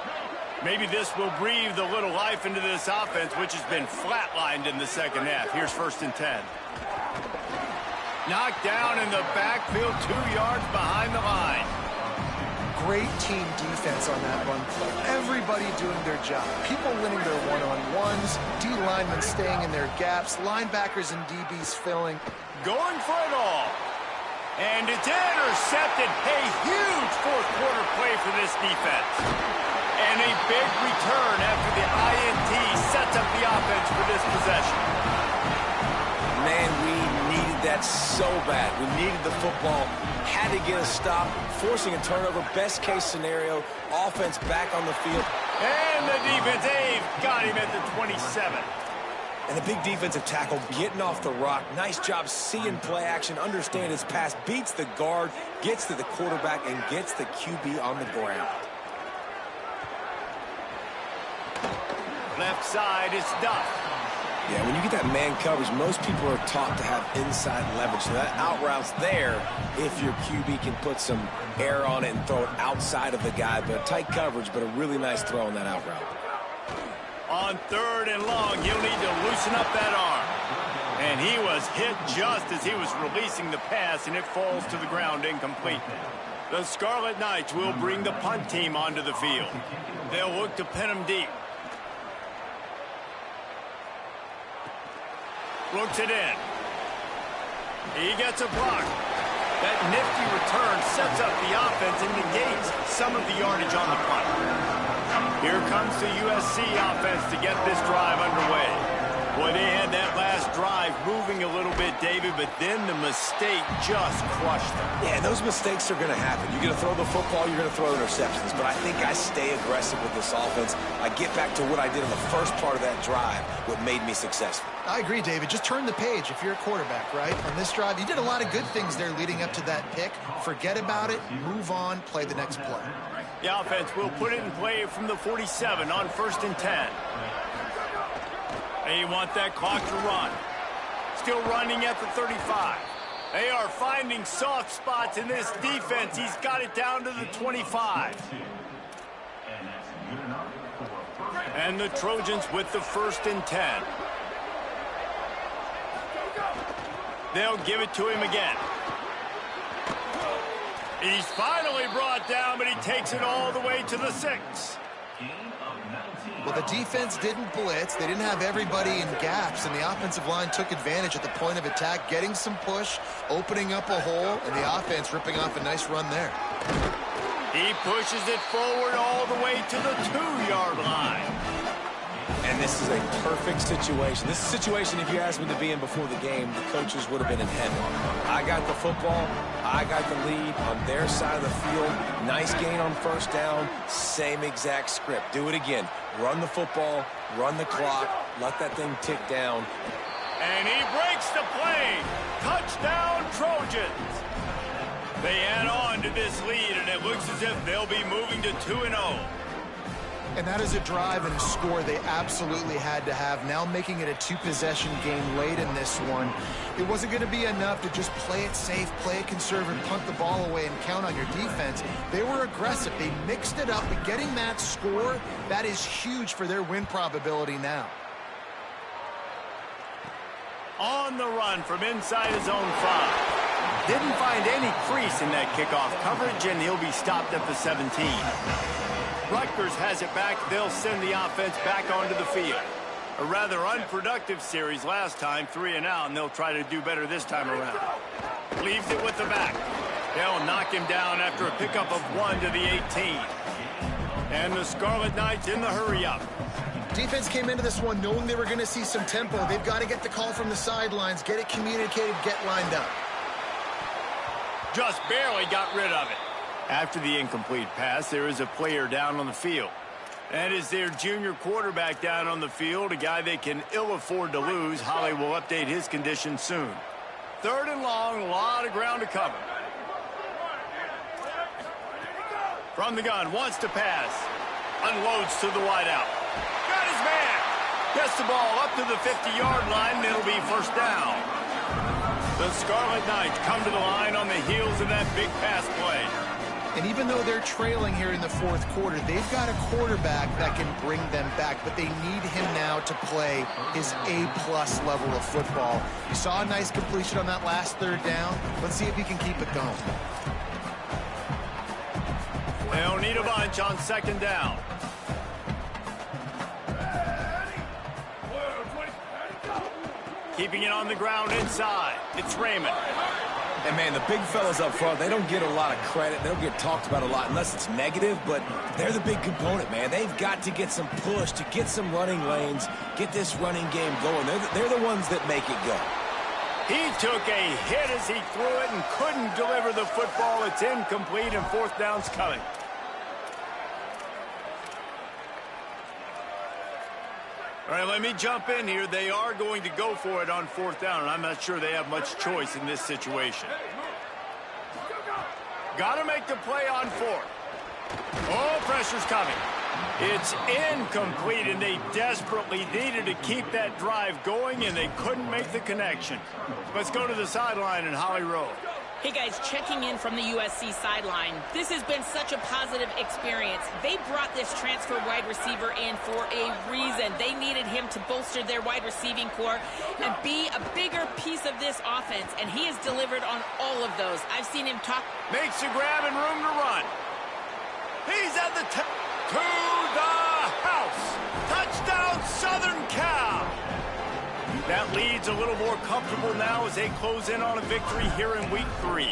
Maybe this will breathe a little life into this offense, which has been flatlined in the 2nd half. Here's 1st and 10. Knocked down in the backfield, 2 yards behind the line. Great team defense on that run play. Everybody doing their job. People winning their one-on-ones, D linemen staying in their gaps, linebackers and DBs filling. Going for it all. And it's intercepted. A huge 4th quarter play for this defense. And a big return after the INT sets up the offense for this possession. Man, we needed that so bad. We needed the football. Had to get a stop, forcing a turnover. Best case scenario, offense back on the field. And the defense, they've got him at the 27. And a big defensive tackle getting off the rock. Nice job seeing play action, understand his pass, beats the guard, gets to the quarterback, and gets the QB on the ground. Left side, it's Duff. Yeah, when you get that man coverage, most people are taught to have inside leverage. So that out route's there if your QB can put some air on it and throw it outside of the guy. But tight coverage, but a really nice throw on that out route. On 3rd and long, he'll need to loosen up that arm. And he was hit just as he was releasing the pass, and it falls to the ground incomplete. The Scarlet Knights will bring the punt team onto the field. They'll look to pin him deep. Looks it in. He gets a block. That nifty return sets up the offense and negates some of the yardage on the punt. Here comes the USC offense to get this drive underway. Boy, they had that last drive moving a little bit, David, but then the mistake just crushed them. Yeah, those mistakes are going to happen. You're going to throw the football, you're going to throw interceptions. But I think I stay aggressive with this offense. I get back to what I did in the first part of that drive, what made me successful. I agree, David. Just turn the page if you're a quarterback, right? On this drive, you did a lot of good things there leading up to that pick. Forget about it, move on, play the next play. The offense will put it in play from the 47 on 1st and 10. They want that clock to run. Still running at the 35. They are finding soft spots in this defense. He's got it down to the 25. And the Trojans with the 1st and 10. They'll give it to him again. He's finally brought down, but he takes it all the way to the 6. Well, the defense didn't blitz. They didn't have everybody in gaps, and the offensive line took advantage at the point of attack, getting some push, opening up a hole, and the offense ripping off a nice run there. He pushes it forward all the way to the 2-yard line. And this is a perfect situation. This is a situation, if you asked me to be in before the game, the coaches would have been in heaven. I got the football. I got the lead on their side of the field. Nice gain on 1st down. Same exact script. Do it again. Run the football. Run the clock. Let that thing tick down. And he breaks the play. Touchdown, Trojans. They add on to this lead, and it looks as if they'll be moving to 2-0. And that is a drive and a score they absolutely had to have. Now making it a 2-possession game late in this one. It wasn't going to be enough to just play it safe, play it conservative, punt the ball away, and count on your defense. They were aggressive. They mixed it up. But getting that score, that is huge for their win probability now. On the run from inside his own 5. Didn't find any crease in that kickoff coverage, and he'll be stopped at the 17. Rutgers has it back. They'll send the offense back onto the field. A rather unproductive series last time, 3 and out, and they'll try to do better this time around. Leaves it with the back. They'll knock him down after a pickup of 1 to the 18. And the Scarlet Knights in the hurry-up. Defense came into this one knowing they were going to see some tempo. They've got to get the call from the sidelines, get it communicated, get lined up. Just barely got rid of it. After the incomplete pass, there is a player down on the field. That is their junior quarterback down on the field, a guy they can ill afford to lose. Holly will update his condition soon. 3rd and long, a lot of ground to cover. From the gun, wants to pass. Unloads to the wideout. Got his man. Gets the ball up to the 50-yard line, and it'll be 1st down. The Scarlet Knights come to the line on the heels of that big pass play. And even though they're trailing here in the 4th quarter, they've got a quarterback that can bring them back, but they need him now to play his A-plus level of football. You saw a nice completion on that last 3rd down. Let's see if he can keep it going. They'll need a bunch on 2nd down. Keeping it on the ground inside. It's Raymond. And, man, the big fellas up front, they don't get a lot of credit. They don't get talked about a lot unless it's negative, but they're the big component, man. They've got to get some push, to get some running lanes, get this running game going. They're the ones that make it go. He took a hit as he threw it and couldn't deliver the football. It's incomplete, and 4th down's coming. All right, let me jump in here. They are going to go for it on 4th down, and I'm not sure they have much choice in this situation. Got to make the play on 4th. Oh, pressure's coming. It's incomplete, and they desperately needed to keep that drive going, and they couldn't make the connection. Let's go to the sideline in Holly Rowe. Hey guys, checking in from the USC sideline. This has been such a positive experience. They brought this transfer wide receiver in for a reason. They needed him to bolster their wide receiving core and be a bigger piece of this offense, and he has delivered on all of those. I've seen him talk. Makes a grab and room to run. He's at the to the house. Touchdown, Southern Cal. That lead's a little more comfortable now as they close in on a victory here in week 3.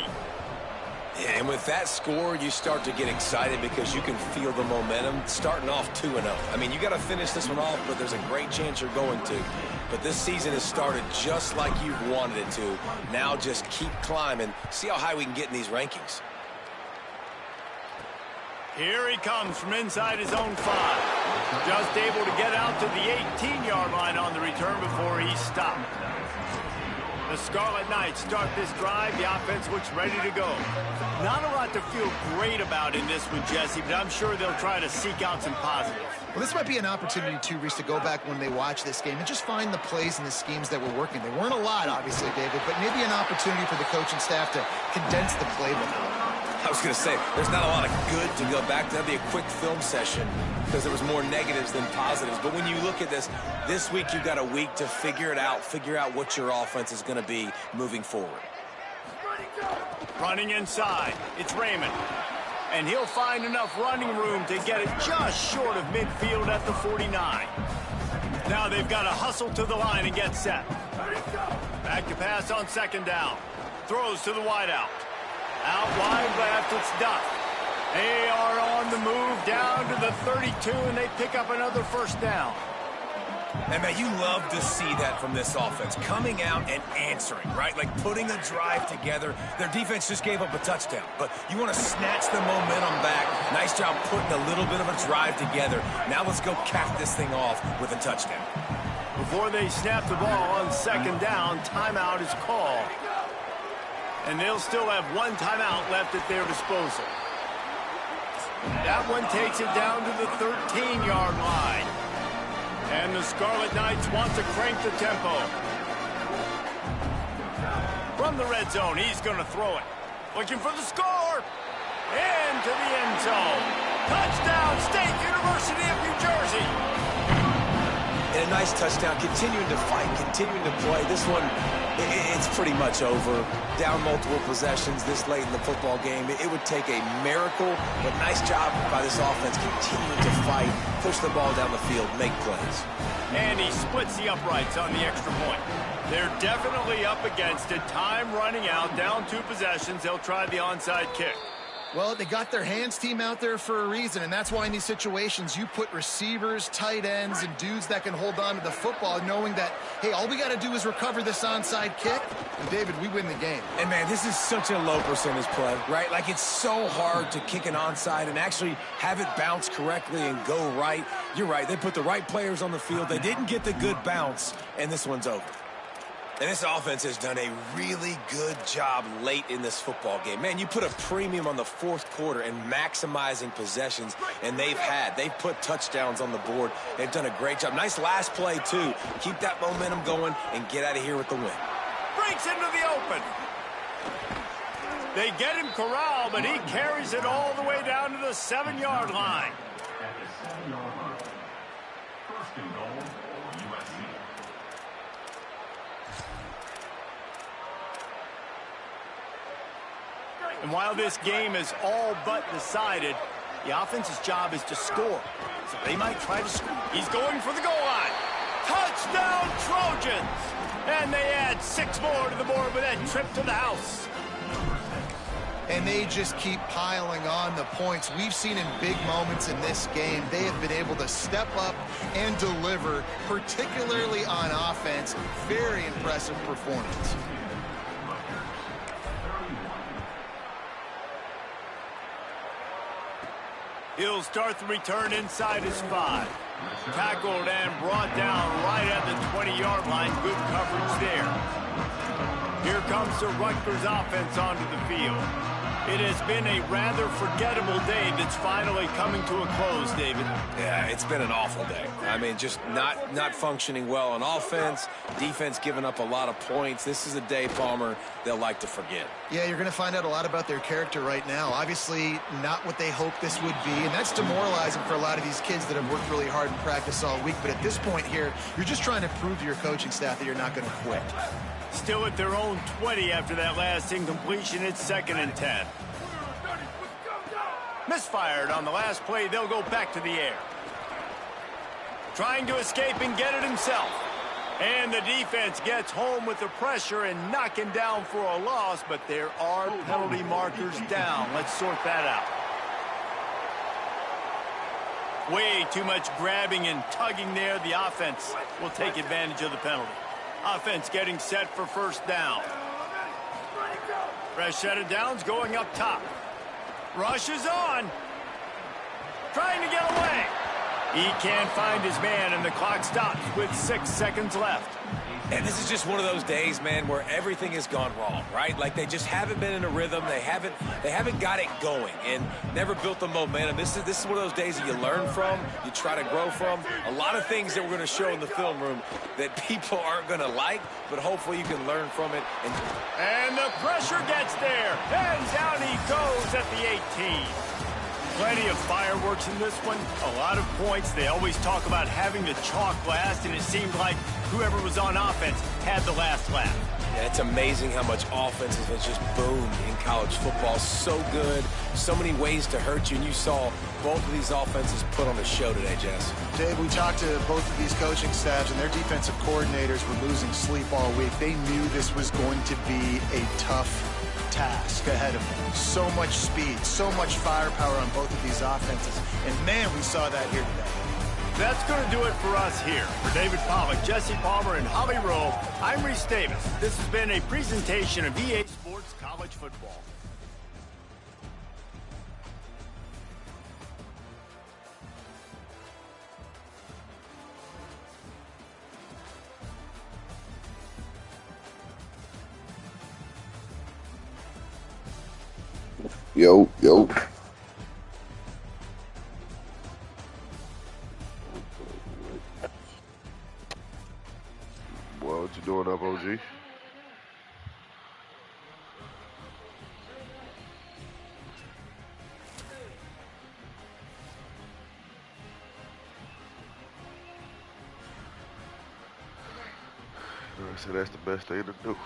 Yeah, and with that score, you start to get excited because you can feel the momentum starting off 2-0. I mean, you got to finish this one off, but there's a great chance you're going to. But this season has started just like you've wanted it to. Now just keep climbing. See how high we can get in these rankings. Here he comes from inside his own 5. Just able to get out to the 18-yard line on the return before he stopped. The Scarlet Knights start this drive. The offense looks ready to go. Not a lot to feel great about in this one, Jesse, but I'm sure they'll try to seek out some positives. Well, this might be an opportunity, too, Reese, to go back when they watch this game and just find the plays and the schemes that were working. They weren't a lot, obviously, David, but maybe an opportunity for the coaching staff to condense the playbook. I was going to say, there's not a lot of good to go back to. That'd be a quick film session because there was more negatives than positives. But when you look at this week you've got a week to figure it out, figure out what your offense is going to be moving forward. Running inside, it's Raymond. And he'll find enough running room to get it just short of midfield at the 49. Now they've got to hustle to the line and get set. Back to pass on second down. Throws to the wideout. Out wide left, it's Duff. They are on the move down to the 32, and they pick up another first down. And, man, you love to see that from this offense. Coming out and answering, right? Like putting a drive together. Their defense just gave up a touchdown. But you want to snatch the momentum back. Nice job putting a little bit of a drive together. Now let's go cap this thing off with a touchdown. Before they snap the ball on second down, timeout is called. And they'll still have one timeout left at their disposal. That one takes it down to the 13-yard line. And the Scarlet Knights want to crank the tempo. From the red zone, he's going to throw it. Looking for the score. Into the end zone. Touchdown, State University of New Jersey. And a nice touchdown, continuing to fight, continuing to play. This one, it's pretty much over. Down multiple possessions this late in the football game. It would take a miracle, but nice job by this offense continuing to fight, push the ball down the field, make plays. And he splits the uprights on the extra point. They're definitely up against it. Time running out, down 2 possessions. They'll try the onside kick. Well, they got their hands team out there for a reason, and that's why in these situations you put receivers, tight ends, and dudes that can hold on to the football, knowing that, hey, all we got to do is recover this onside kick, and David, we win the game. And, man, this is such a low percentage play, right? Like, it's so hard to kick an onside and actually have it bounce correctly and go right. You're right. They put the right players on the field. They didn't get the good bounce, and this one's over. And this offense has done a really good job late in this football game. Man, you put a premium on the fourth quarter and maximizing possessions, and they've put touchdowns on the board. They've done a great job. Nice last play, too. Keep that momentum going and get out of here with the win. Breaks into the open. They get him corralled, but he carries it all the way down to the 7-yard line. And while this game is all but decided, the offense's job is to score. So they might try to score. He's going for the goal line. Touchdown, Trojans! And they add 6 more to the board with that trip to the house. And they just keep piling on the points. We've seen in big moments in this game, they have been able to step up and deliver, particularly on offense. Very impressive performance. He'll start the return inside his 5. Tackled and brought down right at the 20-yard line. Good coverage there. Here comes the Rutgers offense onto the field. It has been a rather forgettable day that's finally coming to a close, David. Yeah, it's been an awful day. I mean, just not functioning well on offense, defense giving up a lot of points. This is a day, Palmer, they'll like to forget. Yeah, you're going to find out a lot about their character right now. Obviously, not what they hoped this would be, and that's demoralizing for a lot of these kids that have worked really hard in practice all week. But at this point here, you're just trying to prove to your coaching staff that you're not going to quit. Still at their own 20 after that last incompletion. It's 2nd and 10. Misfired on the last play. They'll go back to the air. Trying to escape and get it himself. And the defense gets home with the pressure and knocking down for a loss, but there are penalty markers down. Let's sort that out. Way too much grabbing and tugging there. The offense will take advantage of the penalty. Offense getting set for 1st down. Fresh set of downs going up top. Rush is on. Trying to get away. He can't find his man, and the clock stops with 6 seconds left. And this is just one of those days, man, where everything has gone wrong, right? Like they just haven't been in a rhythm. They haven't got it going and never built the momentum. This is one of those days that you learn from, you try to grow from. A lot of things that we're going to show in the film room that people aren't going to like, but hopefully you can learn from it. And the pressure gets there. And down he goes at the 18. Plenty of fireworks in this one. A lot of points. They always talk about having the chalk last, and it seemed like whoever was on offense had the last laugh. Yeah, it's amazing how much offense has just boomed in college football. So good. So many ways to hurt you, and you saw both of these offenses put on a show today, Jess. Dave, we talked to both of these coaching staffs, and their defensive coordinators were losing sleep all week. They knew this was going to be a tough task ahead of them. So much speed, so much firepower on both of these offenses. And, man, we saw that here today. That's going to do it for us here. For David Pollack, Jesse Palmer, and Holly Rowe, I'm Reese Davis. This has been a presentation of EA Sports College Football. Yo. Boy, what you doing up, OG? I said that's the best thing to do.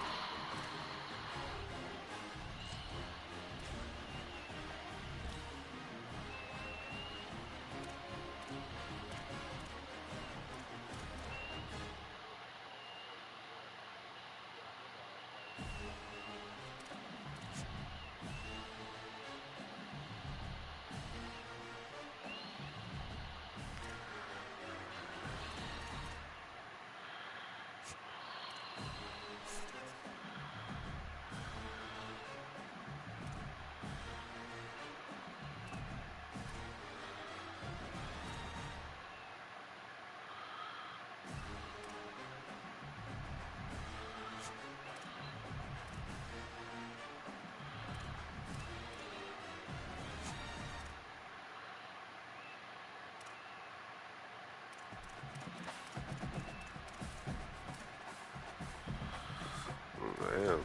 Damn.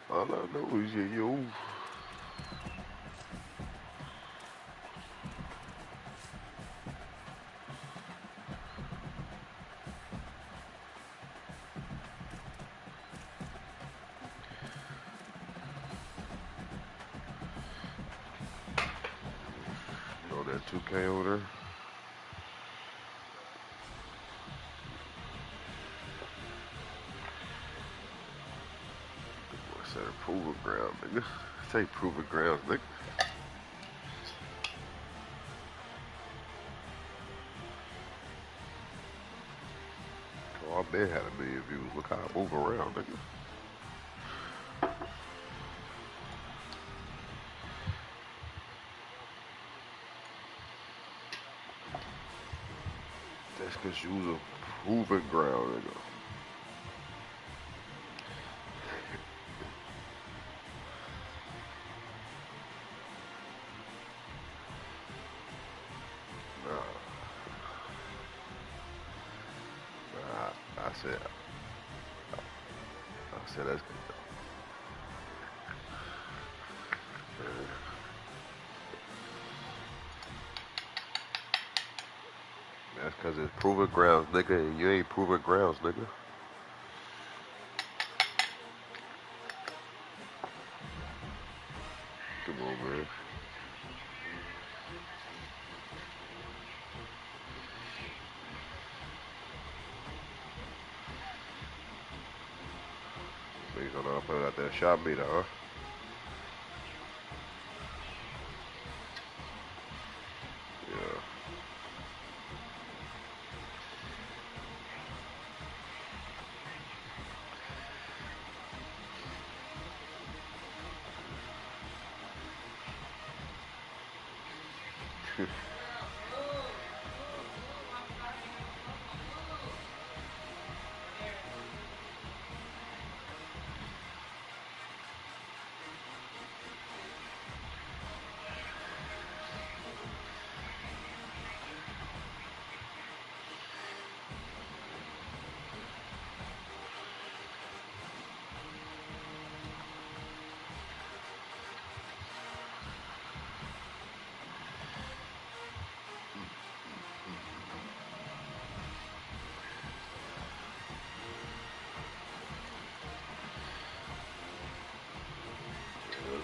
All I know is yo. Know that 2K over there? proven ground, nigga. Say proven ground, nigga. Oh, I been had a million views. Look how I move around, nigga. That's because you was a proven ground, nigga. I said that's good. That's because it's proven grounds, nigga, and you ain't proven grounds, nigga. Come on, man. So you gonna put it out there, shot meter, huh? Yeah.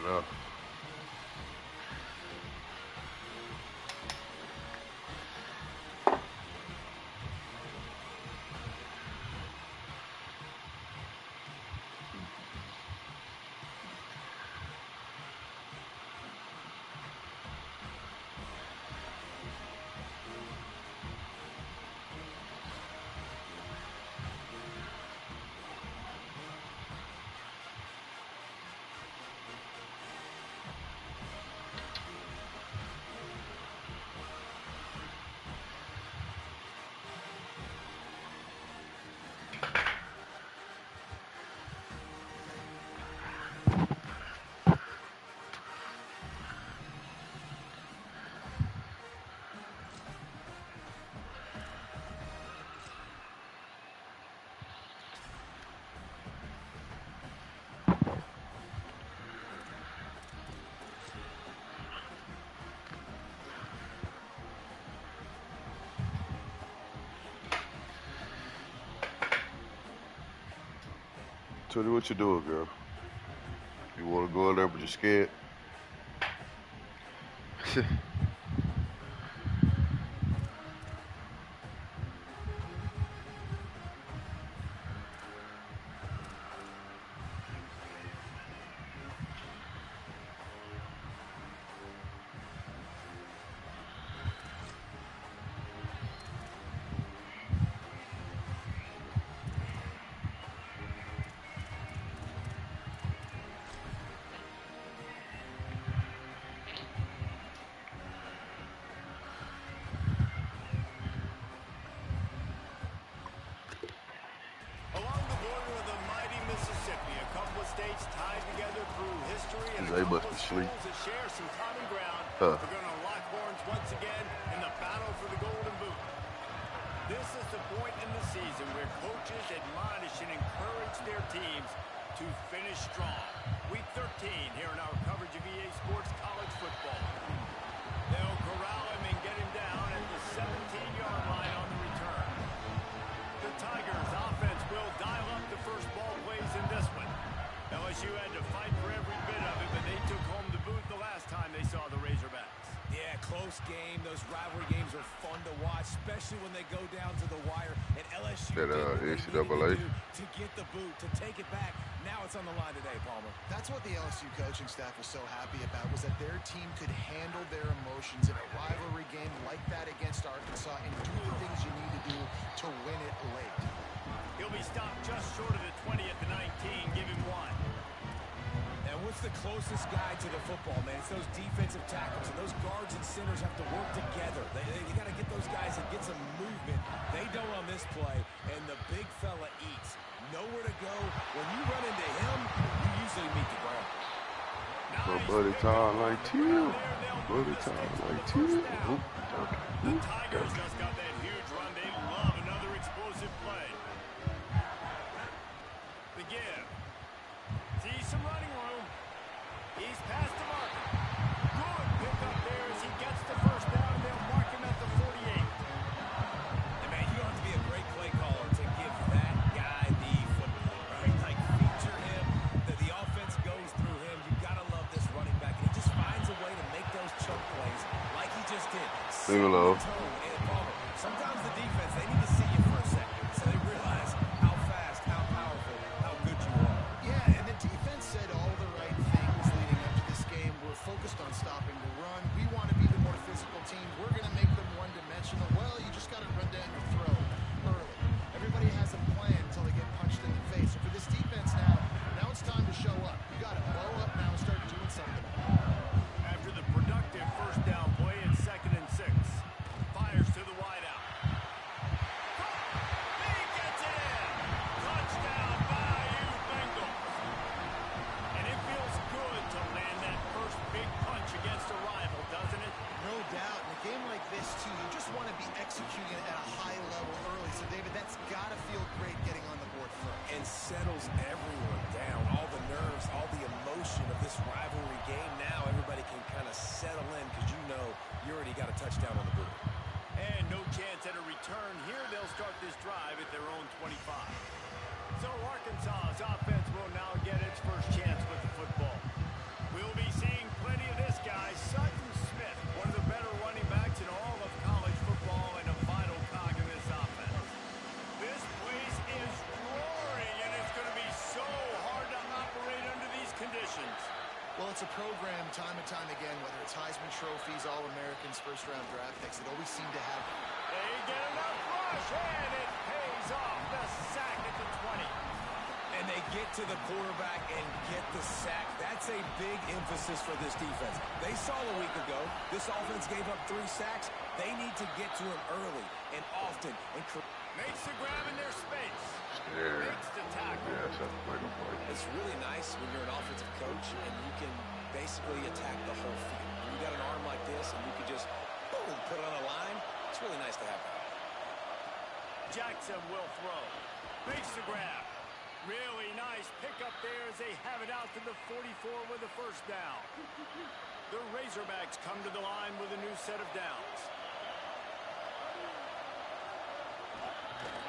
Enough. Tony, what you doing, girl? You want to go in there, but you're scared? States tied together through history and They must be asleep. that share some common ground. Huh. We're going to lock horns once again in the battle for the Golden Boot. This is the point in the season where coaches admonish and encourage their teams to finish strong. Week 13 here in our coverage of EA Sports College Football. They'll corral him and get him down at the 17-yard line on the return. The Tigers offense will dial up the first ball plays in this one. LSU had to fight for every bit of it, but they took home the boot the last time they saw the Razorbacks. Yeah, close close game. Those rivalry games are fun to watch, especially when they go down to the wire. And LSU did what they needed to do to get the boot, to take it back. Now it's on the line today, Palmer. That's what the LSU coaching staff was so happy about, was that their team could handle their emotions in a rivalry game like that against Arkansas and do the things you need to do to win it late. He'll be stopped just short of the 20 at the 19. Give him one. And what's the closest guy to the football, man? It's those defensive tackles, and those guards and centers have to work together. They got to get those guys and get some movement. They don't on this play, and the big fella eats. Nowhere to go. When you run into him, you usually meet the ground. But buddy time like two. Buddy time like two. The Tigers just got that huge run. They love another explosive play. The give. Sees some running room. He's past the marker. Good pick up there as he gets the first down. They'll mark him at the 48. And man, you don't have to be a great play caller to give that guy the football, right? Like, feature him, that the offense goes through him. You gotta love this running back. And he just finds a way to make those choke plays like he just did. Leave it low. Sometimes the defense, they need to see you for a second so they realize how fast, how powerful, how good you are. Yeah, and the defense said all the right things leading up to this game. We're focused on stopping the run. We want to be the more physical team. We're going to make them one-dimensional. Well, you just got to run down your throat early. Everybody has a plan until they get punched in the face. So for this defense now it's time to show up. You got to blow up now and start doing something. After the productive first down play, it's 2nd and 6. Fires to the wideout. He gets it in. Touchdown, Bayou Bengals. And it feels good to land that first big punch against a rival, doesn't it? No doubt. In a game like this, too, you just want to be executing at a high level early. So, David, that's got to feel great getting on the board first. And settles everyone down. All the nerves, all the emotion of this rivalry game. Now everybody can kind of settle in because you know you already got a touchdown on the board. And no chance at a return here. They'll start this drive at their own 25. So Arkansas's offense will now get its first chance with the football. We'll be seeing plenty of this guy, Sutton Smith, one of the better running backs in all of college football and a vital cog in this offense. This place is roaring, and it's going to be so hard to operate under these conditions. Well, it's a program time and time again, whether it's Heisman trophies, All-Americans, first-round draft picks, it always seem to have. They get enough rush, and it pays off. The sack at the 20. And they get to the quarterback and get the sack. That's a big emphasis for this defense. They saw a week ago, this offense gave up 3 sacks. They need to get to him early and often. And makes the grab in their space. Yeah. Makes the tackle. Yeah, that's a play. it's really nice when you're an offensive coach and you can basically attack the whole field. When you got an arm like this and you can just, boom, put it on a line, it's really nice to have that. Jackson will throw. Makes the grab. Really nice pickup there as they have it out to the 44 with a first down. The Razorbacks come to the line with a new set of downs.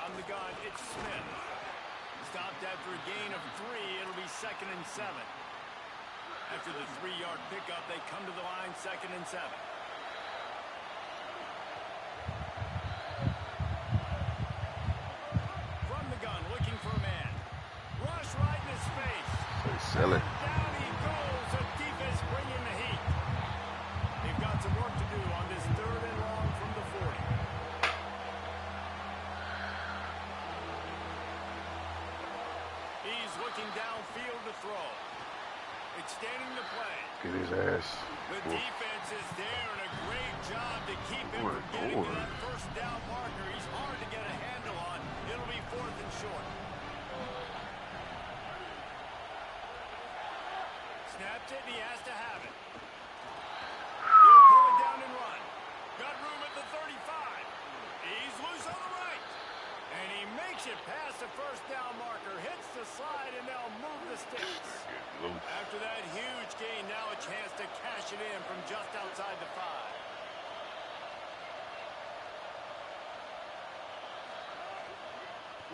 On the gun, it's Smith. Stopped after a gain of 3. It'll be 2nd and 7. After the 3-yard pickup, they come to the line 2nd and 7. From the gun, looking for a man. Rush right in his face. They sell it. Down he goes. The defense bringing the heat. They've got some work to do on this 3rd and long from the 40. He's looking downfield to throw. Extending the play. Get his ass. The defense is there, and a great job to keep him from getting to that first down marker. He's hard to get a handle on. It'll be 4th and short. Snaps it, and he has to have it. He'll pull it down and run. Got room at the 35. He's loose on the right. And he makes it past the first down marker. Hits the slide, and they'll move the sticks. After that huge gain, now a chance to cash it in from just outside the 5.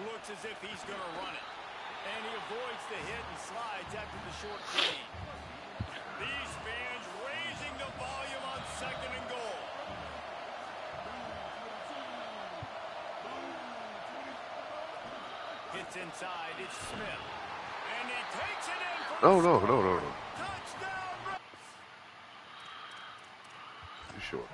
Looks as if he's going to run it. And he avoids the hit and slides after the short gain. These fans raising the volume on 2nd and goal. gets inside. It's Smith. And he takes it in for No, the no, score. no, no, no. Touchdown. You sure?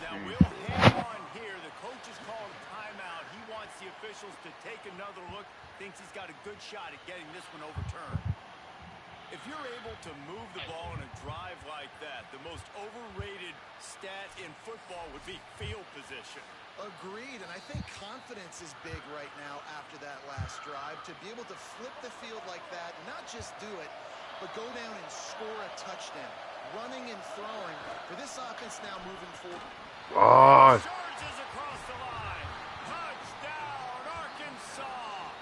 Now we'll hang on here. The coach is calling timeout. He wants the officials to take another look. Thinks he's got a good shot at getting this one overturned. If you're able to move the ball in a drive like that, the most overrated stat in football would be field position. Agreed, and I think confidence is big right now after that last drive. To be able to flip the field like that, not just do it, but go down and score a touchdown. Running and throwing for this offense now moving forward. Oh. Charges across the line. Touchdown, Arkansas.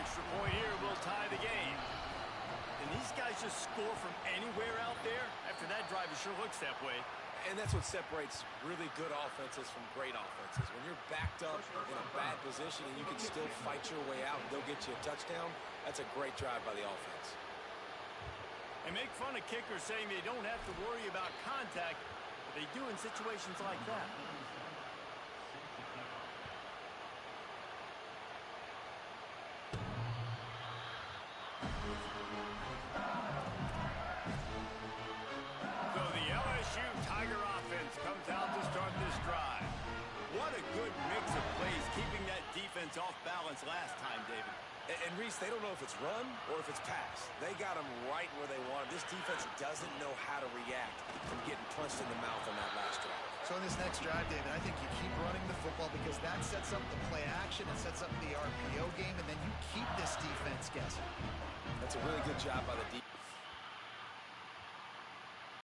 Extra point here will tie the game. And these guys just score from anywhere out there. After that drive, it sure looks that way. And that's what separates really good offenses from great offenses. When you're backed up in a bad position and you can still fight your way out and go get you a touchdown, that's a great drive by the offense. And make fun of kickers saying they don't have to worry about contact, but they do in situations like that. So the LSU Tiger offense comes out to start this drive. What a good mix of plays, keeping that defense off balance last time, David. And Reese, they don't know if it's run or if it's pass. They got them right where they want them. This defense doesn't know how to react from getting punched in the mouth on that last drive. So in this next drive, David, I think you keep running the football because that sets up the play action, it sets up the RPO game, and then you keep this defense guessing. That's a really good job by the defense.